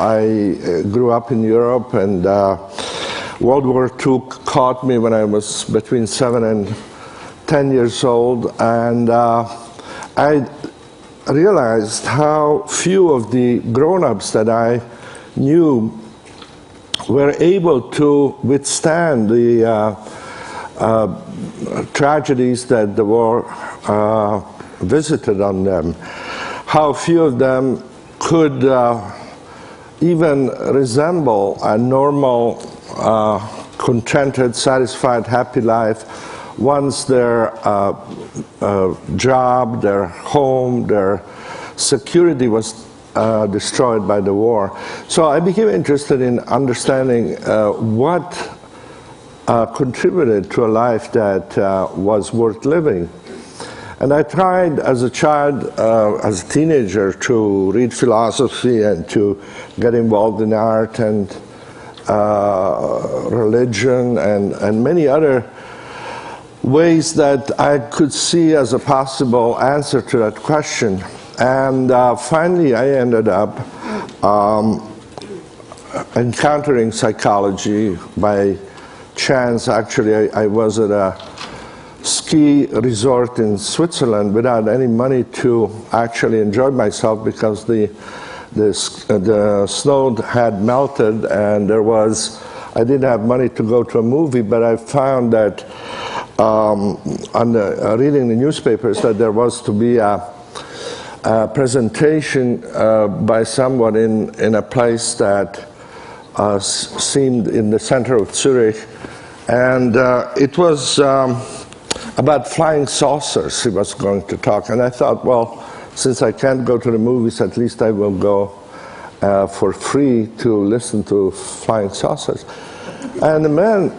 I grew up in Europe, and World War II caught me when I was between 7 and 10 years old, and I realized how few of the grown-ups that I knew were able to withstand the tragedies that the war visited on them. How few of them could even resemble a normal, contented, satisfied, happy life once their job, their home, their security was destroyed by the war. So I became interested in understanding what contributed to a life that was worth living. And I tried as a child, as a teenager, to read philosophy and to get involved in art and religion and many other ways that I could see as a possible answer to that question. And finally I ended up encountering psychology by chance. Actually, I was at a ski resort in Switzerland without any money to actually enjoy myself, because the snow had melted, and I didn't have money to go to a movie, but I found that reading the newspapers that there was to be a presentation by someone in a place that seemed in the center of Zurich, and it was about flying saucers. He was going to talk, and I thought, well, since I can't go to the movies, at least I will go for free to listen to flying saucers. And the man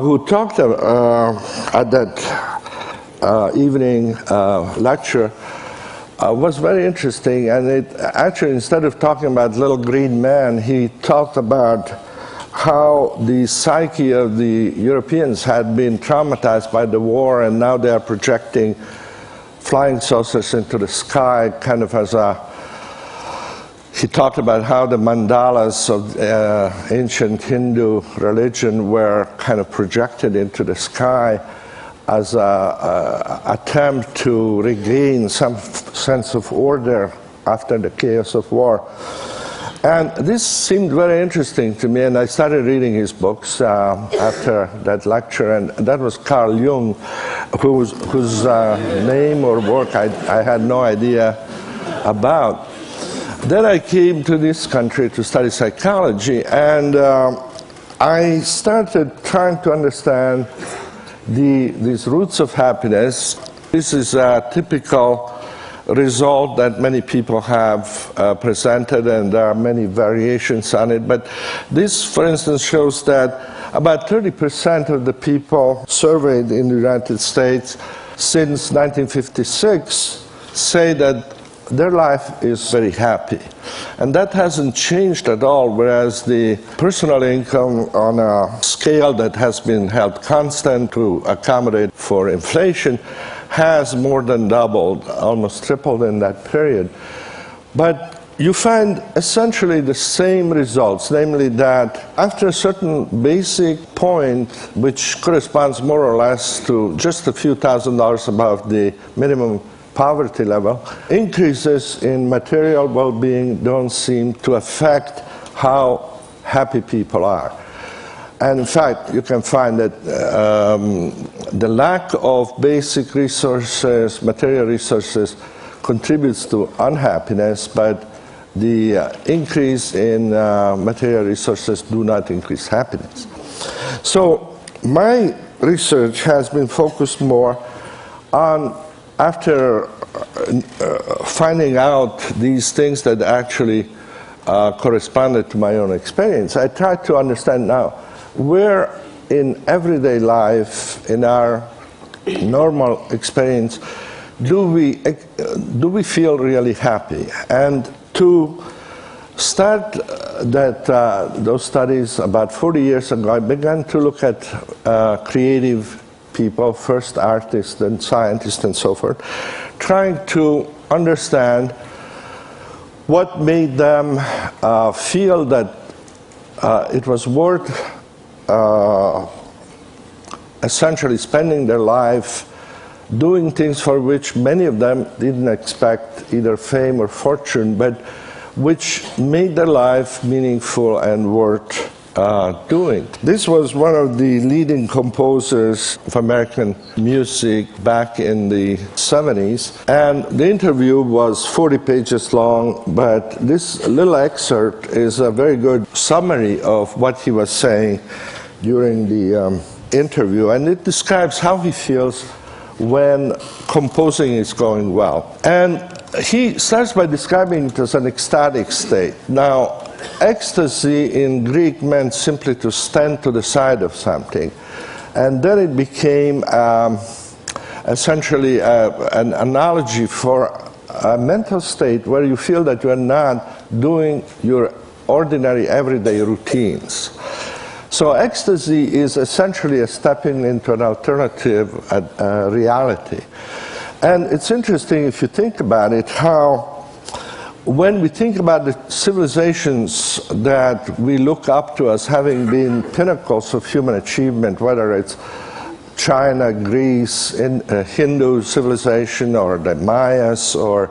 who talked at that evening lecture was very interesting, and it actually, instead of talking about little green man, he talked about how the psyche of the Europeans had been traumatized by the war, and now they are projecting flying saucers into the sky, kind of as he talked about how the mandalas of ancient Hindu religion were kind of projected into the sky as an attempt to regain some sense of order after the chaos of war. And this seemed very interesting to me, and I started reading his books after that lecture, and that was Carl Jung, whose name or work I had no idea about. Then I came to this country to study psychology, and I started trying to understand these roots of happiness. This is a typical result that many people have presented, and there are many variations on it. But this, for instance, shows that about 30% of the people surveyed in the United States since 1956 say that their life is very happy. And that hasn't changed at all, whereas the personal income on a scale that has been held constant to accommodate for inflation has more than doubled, almost tripled in that period. But you find essentially the same results, namely that after a certain basic point, which corresponds more or less to just a few $1,000s above the minimum poverty level, increases in material well-being don't seem to affect how happy people are. And in fact, you can find that the lack of basic resources, material resources, contributes to unhappiness, but the increase in material resources do not increase happiness. So my research has been focused more on, after finding out these things that actually corresponded to my own experience, I tried to understand now, where in everyday life, in our normal experience, do we feel really happy? And to start those studies about 40 years ago, I began to look at creative people, first artists and scientists and so forth, trying to understand what made them feel that it was worth essentially spending their life doing things for which many of them didn't expect either fame or fortune, but which made their life meaningful and worth doing. This was one of the leading composers of American music back in the 70s, and the interview was 40 pages long, but this little excerpt is a very good summary of what he was saying during the interview, and it describes how he feels when composing is going well. And he starts by describing it as an ecstatic state. Now, ecstasy in Greek meant simply to stand to the side of something. And then it became essentially an analogy for a mental state where you feel that you are not doing your ordinary everyday routines. So ecstasy is essentially a stepping into an alternative reality. And it's interesting if you think about it, how when we think about the civilizations that we look up to as having been pinnacles of human achievement, whether it's China, Greece, Hindu civilization, or the Mayas, or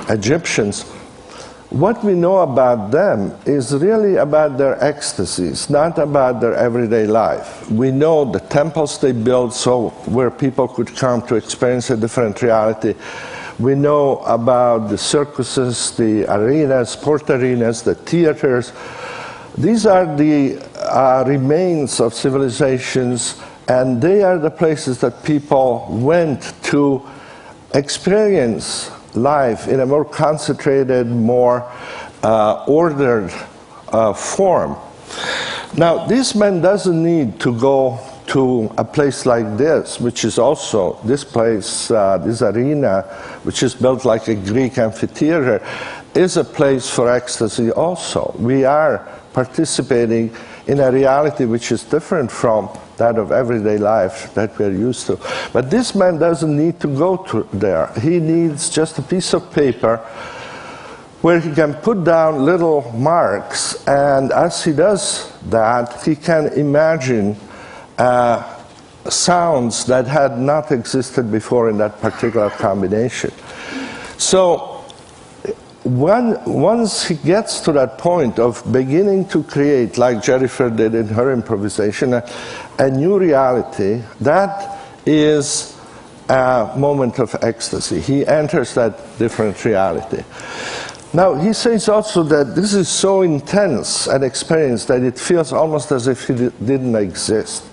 Egyptians, what we know about them is really about their ecstasies, not about their everyday life. We know the temples they built so where people could come to experience a different reality. We know about the circuses, the arenas, sport arenas, the theaters. These are the remains of civilizations, and they are the places that people went to experience life in a more concentrated, more ordered form. Now, this man doesn't need to go to a place like this, which is also, this place, this arena, which is built like a Greek amphitheater, is a place for ecstasy also. We are participating in a reality which is different from that of everyday life that we're used to. But this man doesn't need to go to there. He needs just a piece of paper where he can put down little marks, and as he does that, he can imagine sounds that had not existed before in that particular combination. So once he gets to that point of beginning to create, like Jennifer did in her improvisation, a new reality, that is a moment of ecstasy. He enters that different reality. Now, he says also that this is so intense an experience that it feels almost as if it didn't exist.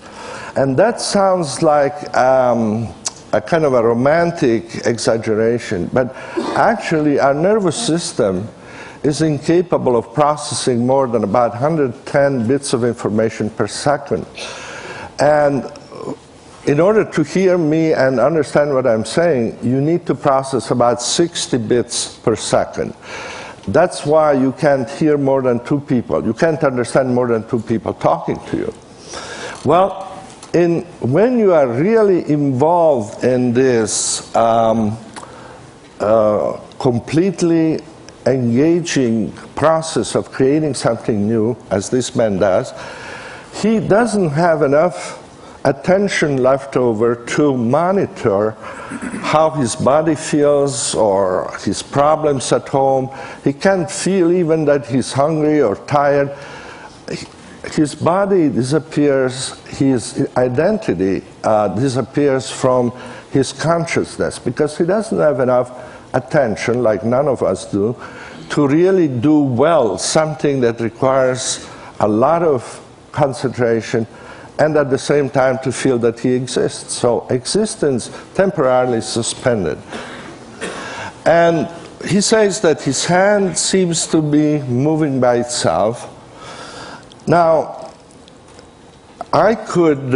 And that sounds like a kind of a romantic exaggeration, but actually our nervous system is incapable of processing more than about 110 bits of information per second. And in order to hear me and understand what I'm saying, you need to process about 60 bits per second. That's why you can't hear more than two people. You can't understand more than two people talking to you. Well, when you are really involved in this completely engaging process of creating something new, as this man does, he doesn't have enough attention left over to monitor how his body feels or his problems at home. He can't feel even that he's hungry or tired. His body disappears, his identity disappears from his consciousness, because he doesn't have enough attention, like none of us do, to really do well something that requires a lot of concentration and at the same time to feel that he exists. So existence temporarily suspended. And he says that his hand seems to be moving by itself. Now, I could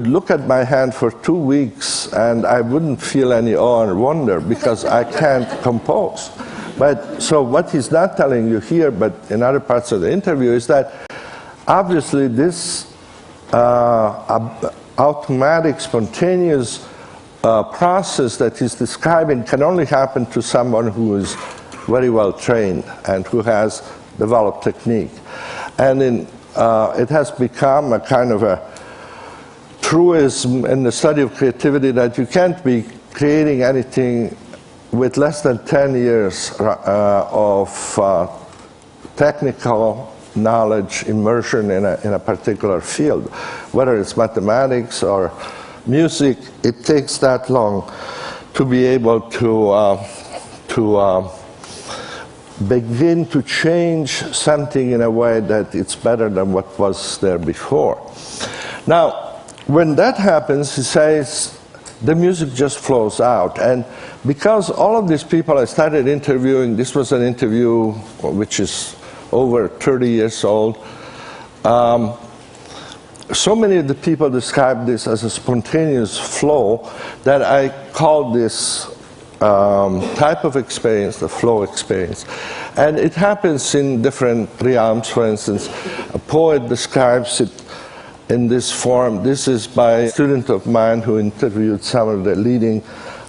look at my hand for 2 weeks and I wouldn't feel any awe or wonder because I can't compose. But so what he's not telling you here, but in other parts of the interview, is that obviously this automatic, spontaneous process that he's describing can only happen to someone who is very well trained and who has developed technique. And it has become a kind of a truism in the study of creativity that you can't be creating anything with less than 10 years of technical knowledge, immersion in a particular field. Whether it's mathematics or music, it takes that long to be able to begin to change something in a way that it's better than what was there before. Now, when that happens, he says, the music just flows out. And because all of these people I started interviewing, this was an interview which is over 30 years old, so many of the people describe this as a spontaneous flow that I call this type of experience the flow experience. And it happens in different realms. For instance, a poet describes it in this form. This is by a student of mine who interviewed some of the leading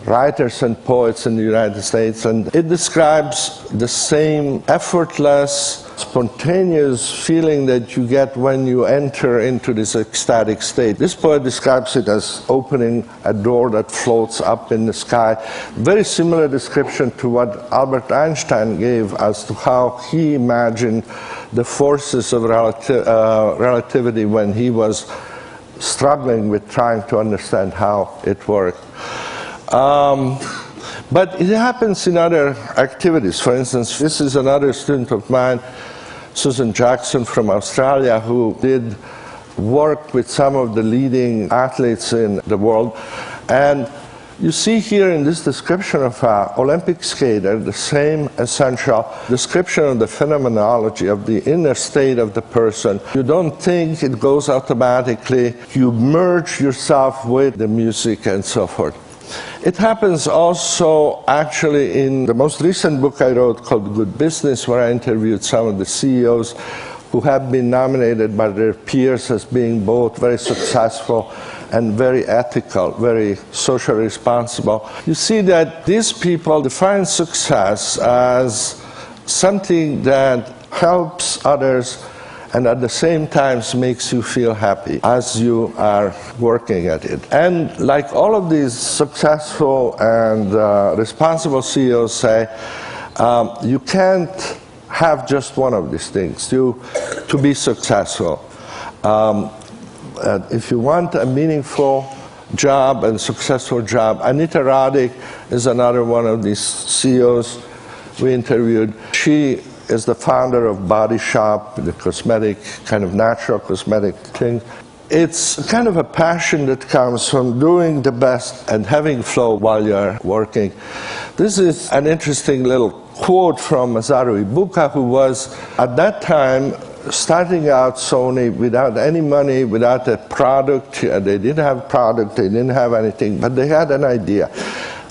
writers and poets in the United States, and it describes the same effortless, spontaneous feeling that you get when you enter into this ecstatic state. This poet describes it as opening a door that floats up in the sky. Very similar description to what Albert Einstein gave as to how he imagined the forces of relativity when he was struggling with trying to understand how it worked. But it happens in other activities. For instance, this is another student of mine, Susan Jackson from Australia, who did work with some of the leading athletes in the world. And you see here in this description of an Olympic skater the same essential description of the phenomenology of the inner state of the person. You don't think, it goes automatically. You merge yourself with the music and so forth. It happens also actually in the most recent book I wrote called Good Business, where I interviewed some of the CEOs who have been nominated by their peers as being both very successful and very ethical, very socially responsible. You see that these people define success as something that helps others and at the same time makes you feel happy as you are working at it. And like all of these successful and responsible CEOs say, you can't have just one of these things to be successful. If you want a meaningful job and successful job, Anita Roddick is another one of these CEOs we interviewed. She is the founder of Body Shop, the cosmetic, kind of natural cosmetic thing. It's kind of a passion that comes from doing the best and having flow while you're working. This is an interesting little quote from Masaru Ibuka, who was, at that time, starting out Sony without any money, without a product. They didn't have product, they didn't have anything, but they had an idea.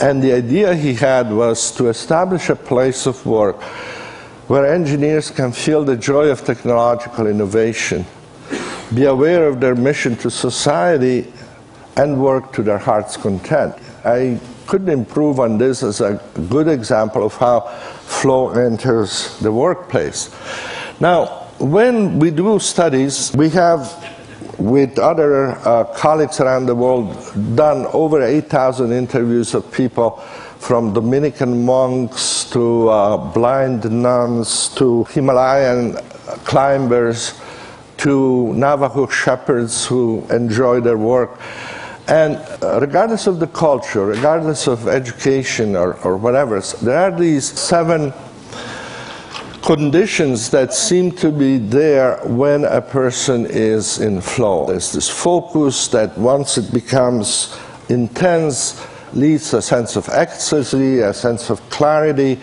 And the idea he had was to establish a place of work where engineers can feel the joy of technological innovation, be aware of their mission to society, and work to their heart's content. I couldn't improve on this as a good example of how flow enters the workplace. Now, when we do studies, we have, with other colleagues around the world, done over 8,000 interviews of people, from Dominican monks to blind nuns to Himalayan climbers to Navajo shepherds who enjoy their work. And regardless of the culture, regardless of education or whatever, there are these 7 conditions that seem to be there when a person is in flow. There's this focus that once it becomes intense, leads to a sense of ecstasy, a sense of clarity.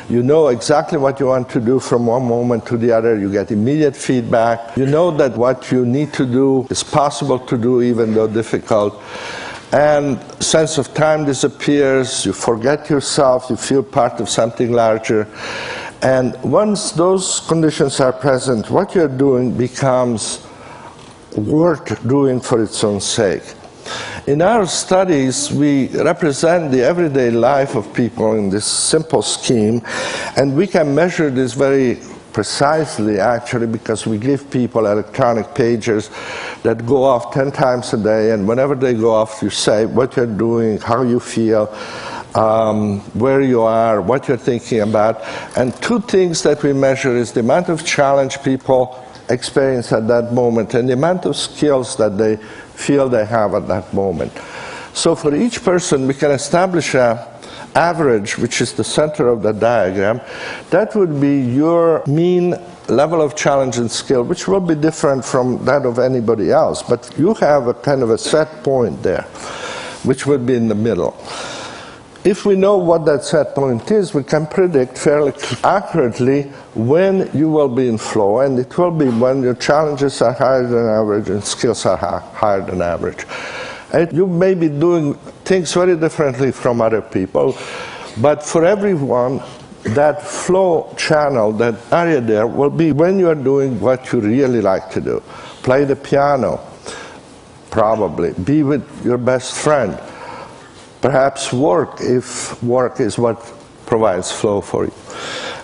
You know exactly what you want to do from one moment to the other. You get immediate feedback. You know that what you need to do is possible to do, even though difficult. And sense of time disappears. You forget yourself. You feel part of something larger. And once those conditions are present, what you're doing becomes worth doing for its own sake. In our studies, we represent the everyday life of people in this simple scheme, and we can measure this very precisely, actually, because we give people electronic pagers that go off 10 times a day, and whenever they go off, you say what you're doing, how you feel, where you are, what you're thinking about. And two things that we measure is the amount of challenge people experience at that moment and the amount of skills that they feel they have at that moment. So for each person, we can establish an average, which is the center of the diagram. That would be your mean level of challenge and skill, which will be different from that of anybody else. But you have a kind of a set point there, which would be in the middle. If we know what that set point is, we can predict fairly accurately when you will be in flow, and it will be when your challenges are higher than average and skills are higher than average. And you may be doing things very differently from other people, but for everyone, that flow channel, that area there, will be when you are doing what you really like to do. Play the piano, probably. Be with your best friend. Perhaps work, if work is what provides flow for you.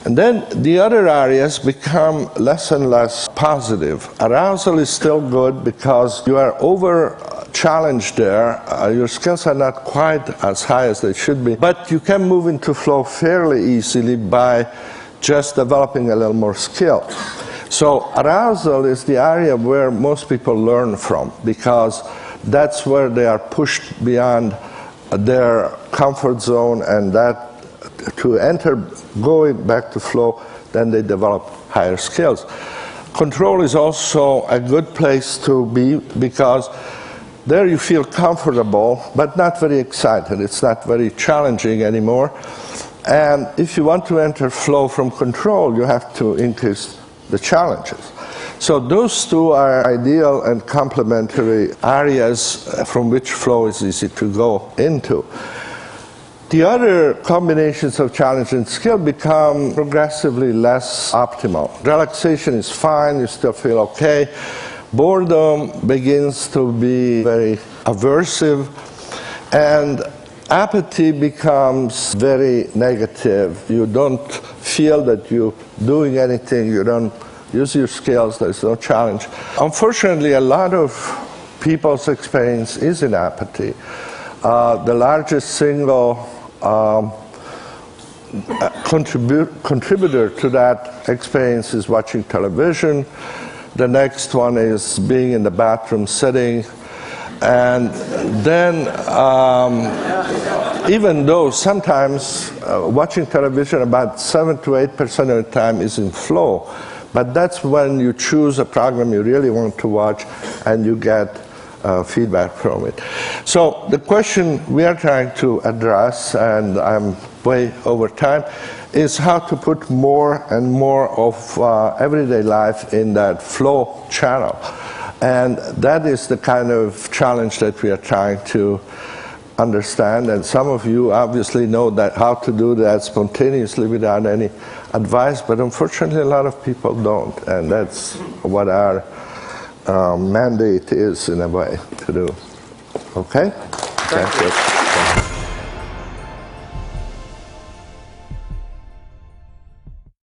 And then the other areas become less and less positive. Arousal is still good because you are over challenged there. Your skills are not quite as high as they should be, but you can move into flow fairly easily by just developing a little more skill. So arousal is the area where most people learn from, because that's where they are pushed beyond their comfort zone, and that to enter, going back to flow, then they develop higher skills. Control is also a good place to be, because there you feel comfortable but not very excited. It's not very challenging anymore. And if you want to enter flow from control, you have to increase the challenges. So those two are ideal and complementary areas from which flow is easy to go into. The other combinations of challenge and skill become progressively less optimal. Relaxation is fine, you still feel okay. Boredom begins to be very aversive, and apathy becomes very negative. You don't feel that you're doing anything, you don't use your skills, there's no challenge. Unfortunately, a lot of people's experience is in apathy. The largest single contributor to that experience is watching television. The next one is being in the bathroom sitting. And then, even though sometimes watching television about 7 to 8% of the time is in flow, but that's when you choose a program you really want to watch and you get feedback from it. So the question we are trying to address, and I'm way over time, is how to put more and more of everyday life in that flow channel. And that is the kind of challenge that we are trying to understand, and some of you obviously know that how to do that spontaneously without any advice, but unfortunately a lot of people don't, and that's what our mandate is in a way to do. Okay? Thank you.